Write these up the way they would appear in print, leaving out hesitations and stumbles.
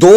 2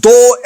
2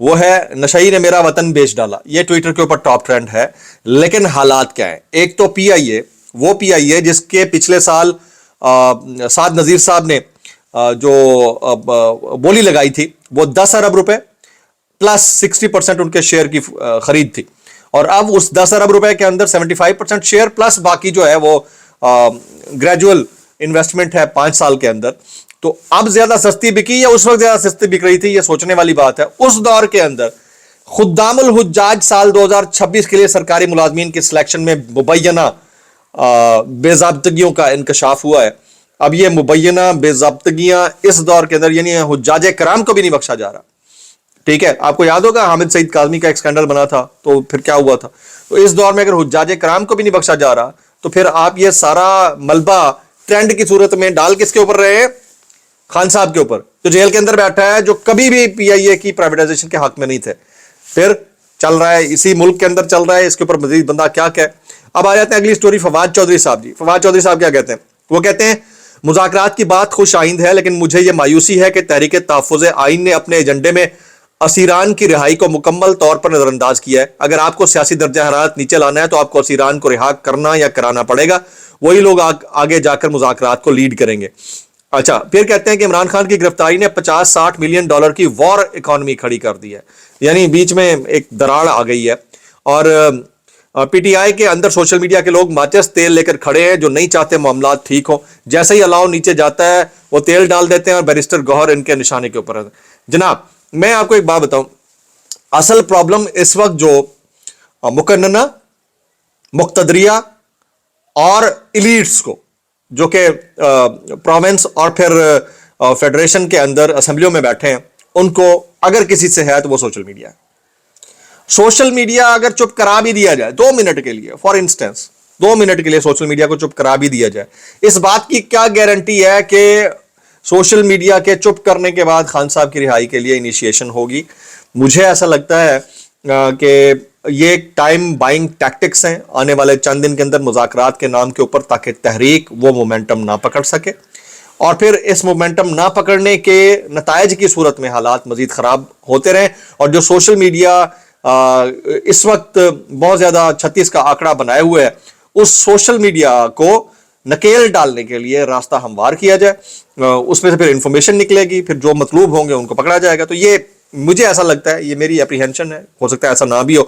وہ ہے نشئی نے میرا وطن بیچ ڈالا. یہ ٹویٹر کے اوپر ٹاپ ٹرینڈ ہے. لیکن حالات کیا ہیں؟ ایک تو پی آئی اے، وہ پی آئی اے جس کے پچھلے سال سعد نذیر صاحب نے جو بولی لگائی تھی وہ 10 ارب روپے پلس 60% ان کے شیئر کی خرید تھی، اور اب اس 10 ارب روپے کے اندر 75% شیئر پلس باقی جو ہے وہ گریجول انویسٹمنٹ ہے 5 سال کے اندر. تو اب زیادہ سستی بکی یا اس وقت زیادہ سستی بک رہی تھی، یہ سوچنے والی بات ہے. اس دور کے اندر خدام الحجاج سال 2026 کے لیے سرکاری ملازمین کی سلیکشن میں مبینہ بے ضابطگیوں کا انکشاف ہوا ہے. اب یہ مبینہ بے ضابطگیاں اس دور کے اندر یعنی حجاج کرام کو بھی نہیں بخشا جا رہا. ٹھیک ہے، آپ کو یاد ہوگا حامد سعید کاظمی کا ایک سکینڈل بنا تھا، تو پھر کیا ہوا تھا. تو اس دور میں اگر حجاج کرام کو بھی نہیں بخشا جا رہا تو پھر آپ یہ سارا ملبہ ٹرینڈ کی صورت میں ڈال کس کے اوپر رہے ہیں؟ خان صاحب کے اوپر، جو جیل کے اندر بیٹھا ہے، جو کبھی بھی پی آئی اے کی پرائیویٹائزیشن کے حق میں نہیں تھے. پھر چل رہا ہے اسی ملک کے اندر چل رہا ہے، اس کے اوپر مزید بندہ کیا کہ. اب آ جاتے ہیں اگلی سٹوری فواد چودھری صاحب. جی فواد چودھری صاحب کیا کہتے ہیں؟ وہ کہتے ہیں مذاکرات کی بات خوش آئند ہے، لیکن مجھے یہ مایوسی ہے کہ تحریک تحفظ آئین نے اپنے ایجنڈے میں اسیران کی رہائی کو مکمل طور پر نظر انداز کیا ہے. اگر آپ کو سیاسی درجہ حرارت نیچے لانا ہے تو آپ کو اسیران کو رہا کرنا یا کرانا پڑے گا، وہی لوگ آگے جا کر مذاکرات کو لیڈ کریں گے. اچھا، پھر کہتے ہیں کہ عمران خان کی گرفتاری نے 50-60 ملین ڈالر کی وار اکانومی کھڑی کر دی ہے، یعنی بیچ میں ایک دراڑ آ گئی ہے. اور پی ٹی آئی کے اندر سوشل میڈیا کے لوگ ماچس تیل لے کر کھڑے ہیں، جو نہیں چاہتے معاملات ٹھیک ہوں. جیسے ہی الاؤ نیچے جاتا ہے وہ تیل ڈال دیتے ہیں اور بیرسٹر گوہر ان کے نشانے کے اوپر ہے. جناب میں آپ کو ایک بات بتاؤں، اصل پرابلم اس وقت جو مقننہ مقتدریہ اور ایلیٹس کو، جو کہ پروونس اور پھر فیڈریشن کے اندر اسمبلیوں میں بیٹھے ہیں، ان کو اگر کسی سے ہے تو وہ سوشل میڈیا ہے. سوشل میڈیا اگر چپ کرا بھی دیا جائے 2 منٹ کے لیے، فار انسٹنس 2 منٹ کے لیے سوشل میڈیا کو چپ کرا بھی دیا جائے، اس بات کی کیا گارنٹی ہے کہ سوشل میڈیا کے چپ کرنے کے بعد خان صاحب کی رہائی کے لیے انیشیشن ہوگی؟ مجھے ایسا لگتا ہے کہ یہ ایک ٹائم بائنگ ٹیکٹکس ہیں آنے والے چند دن کے اندر مذاکرات کے نام کے اوپر، تاکہ تحریک وہ مومنٹم نہ پکڑ سکے، اور پھر اس مومنٹم نہ پکڑنے کے نتائج کی صورت میں حالات مزید خراب ہوتے رہیں. اور جو سوشل میڈیا اس وقت بہت زیادہ 36 کا آنکڑا بنائے ہوئے ہے، اس سوشل میڈیا کو نکیل ڈالنے کے لیے راستہ ہموار کیا جائے. اس میں سے پھر انفارمیشن نکلے گی، پھر جو مطلوب ہوں گے ان کو پکڑا جائے گا. تو یہ مجھے ایسا لگتا ہے، یہ میری اپریہنشن ہے، ہو سکتا ہے ایسا نہ بھی ہو.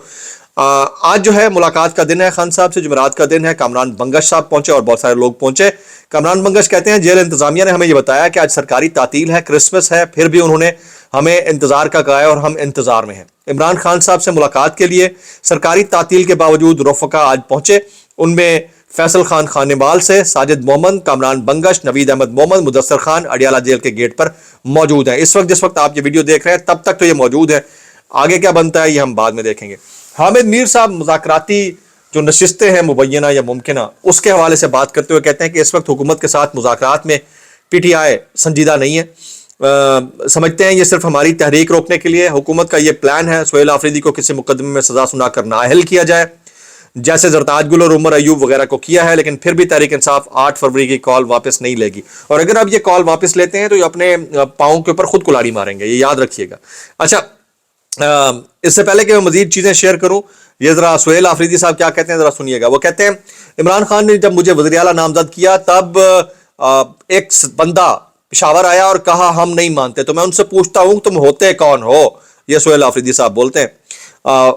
آج جو ہے ملاقات کا دن ہے خان صاحب سے، جمعرات کا دن ہے. کامران بنگش صاحب پہنچے اور بہت سارے لوگ پہنچے. کامران بنگش کہتے ہیں جیل انتظامیہ نے ہمیں یہ بتایا کہ آج سرکاری تعطیل ہے، کرسمس ہے، پھر بھی انہوں نے ہمیں انتظار کا کہا ہے اور ہم انتظار میں ہیں. عمران خان صاحب سے ملاقات کے لیے سرکاری تعطیل کے باوجود رفقا آج پہنچے. ان میں فیصل خان خانیبال سے ساجد محمد، کامران بنگش، نوید احمد محمد، مدثر خان اڈیالہ جیل کے گیٹ پر موجود ہیں. اس وقت جس وقت آپ یہ ویڈیو دیکھ رہے ہیں تب تک تو یہ موجود ہے، آگے کیا بنتا ہے یہ ہم بعد میں دیکھیں گے. حامد میر صاحب مذاکراتی جو نشستیں ہیں مبینہ یا ممکنہ، اس کے حوالے سے بات کرتے ہوئے کہتے ہیں کہ اس وقت حکومت کے ساتھ مذاکرات میں پی ٹی آئی سنجیدہ نہیں ہے. سمجھتے ہیں یہ صرف ہماری تحریک روکنے کے لیے حکومت کا یہ پلان ہے سہیل آفریدی کو کسی مقدمے میں سزا سنا کر نااہل کیا جائے، جیسے زرتاج گل اور عمر ایوب وغیرہ کو کیا ہے. لیکن پھر بھی تحریک انصاف 8 فروری کی کال واپس نہیں لے گی، اور اگر اب یہ کال واپس لیتے ہیں تو یہ اپنے پاؤں کے اوپر خود کلاڑی ماریں گے، یہ یاد رکھیے گا. اچھا، اس سے پہلے کہ میں مزید چیزیں شیئر کروں، یہ ذرا سہیل آفریدی صاحب کیا کہتے ہیں ذرا سنیے گا. وہ کہتے ہیں عمران خان نے جب مجھے وزیر اعلیٰ نامزد کیا تب ایک بندہ پشاور آیا اور کہا ہم نہیں مانتے، تو میں ان سے پوچھتا ہوں تم ہوتے کون ہو؟ یہ سہیل آفریدی صاحب بولتے ہیں.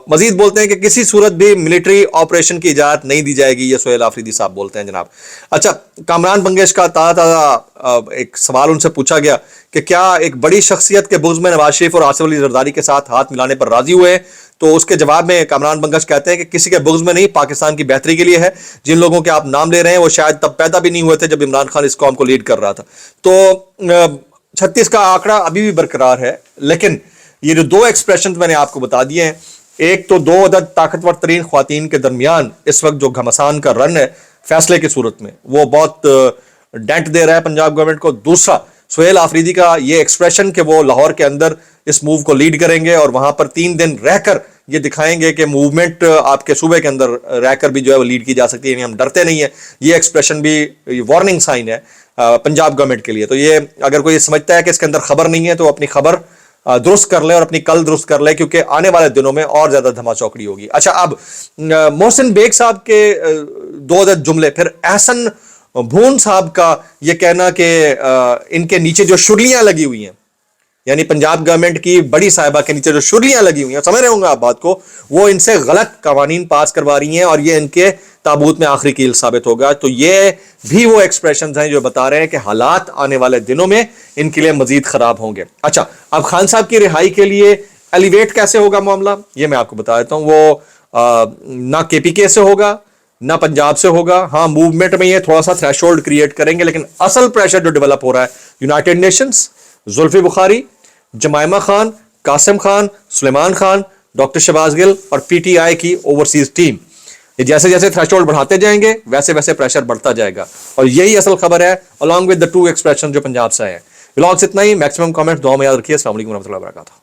مزید بولتے ہیں کہ کسی صورت بھی ملٹری آپریشن کی اجازت نہیں دی جائے گی، یہ سہیل آفریدی صاحب بولتے ہیں جناب. اچھا، کامران بنگش کا تازہ ایک سوال ان سے پوچھا گیا کہ کیا ایک بڑی شخصیت کے بغض میں نواز شریف اور آصف علی زرداری کے ساتھ ہاتھ ملانے پر راضی ہوئے؟ تو اس کے جواب میں کامران بنگش کہتے ہیں کہ کسی کے بغض میں نہیں، پاکستان کی بہتری کے لیے ہے. جن لوگوں کے آپ نام لے رہے ہیں وہ شاید تب پیدا بھی نہیں ہوئے تھے جب عمران خان اس قوم کو لیڈ کر رہا تھا. تو 36 کا آنکڑا ابھی بھی برقرار ہے، لیکن یہ جو 2 ایکسپریشن میں نے آپ کو بتا دیے ہیں، ایک تو 2 عدد طاقتور ترین خواتین کے درمیان اس وقت جو گھمسان کا رن ہے فیصلے کی صورت میں، وہ بہت ڈینٹ دے رہا ہے پنجاب گورنمنٹ کو. دوسرا سہیل آفریدی کا یہ ایکسپریشن کہ وہ لاہور کے اندر اس موو کو لیڈ کریں گے اور وہاں پر 3 دن رہ کر یہ دکھائیں گے کہ موومنٹ آپ کے صوبے کے اندر رہ کر بھی جو ہے وہ لیڈ کی جا سکتی ہے، یعنی ہم ڈرتے نہیں ہیں. یہ ایکسپریشن بھی وارننگ سائن ہے پنجاب گورنمنٹ کے لیے. تو یہ اگر کوئی سمجھتا ہے کہ اس کے اندر خبر نہیں ہے تو اپنی خبر درست کر لے اور اپنی کل درست کر لے, کیونکہ آنے والے دنوں میں اور زیادہ دھما چوکڑی ہوگی. اچھا, اب محسن بیگ صاحب کے 2 عدد جملے, پھر احسن بھون صاحب کا یہ کہنا کہ ان کے نیچے جو شرلیاں لگی ہوئی ہیں, یعنی پنجاب گورنمنٹ کی بڑی صاحبہ کے نیچے جو شرلیاں لگی ہوئی ہیں, سمجھ رہے ہوں گے آپ بات کو, وہ ان سے غلط قوانین پاس کروا رہی ہیں اور یہ ان کے تابوت میں آخری کیل ثابت ہوگا. تو یہ بھی وہ ایکسپریشنز ہیں جو بتا رہے ہیں کہ حالات آنے والے دنوں میں ان کے لیے مزید خراب ہوں گے. اچھا, اب خان صاحب کی رہائی کے لیے ایلیویٹ کیسے ہوگا معاملہ, یہ میں آپ کو بتا دیتا ہوں. وہ نہ کے پی کے سے ہوگا نہ پنجاب سے ہوگا. ہاں, موومنٹ میں یہ تھوڑا سا تھریش ہولڈ کریٹ کریں گے, لیکن اصل پریشر جو ڈیولپ ہو رہا ہے United nations, Zulfi Bukhari, Jemima Khan, Qasim Khan, سلیمان خان, ڈاکٹر شہباز گل اور پی ٹی آئی کی اوورسیز ٹیم, یہ جیسے جیسے تھریش ہولڈ بڑھاتے جائیں گے ویسے ویسے پریشر بڑھتا جائے گا. اور یہی اصل خبر ہے along with the 2 ایکسپریشن جو پنجاب سے ہیں. ولاگس اتنا ہی. میکسیمم کامنٹ دعا میں یاد رکھیے. السلام علیکم ورحمۃ اللہ وبرکاتہ.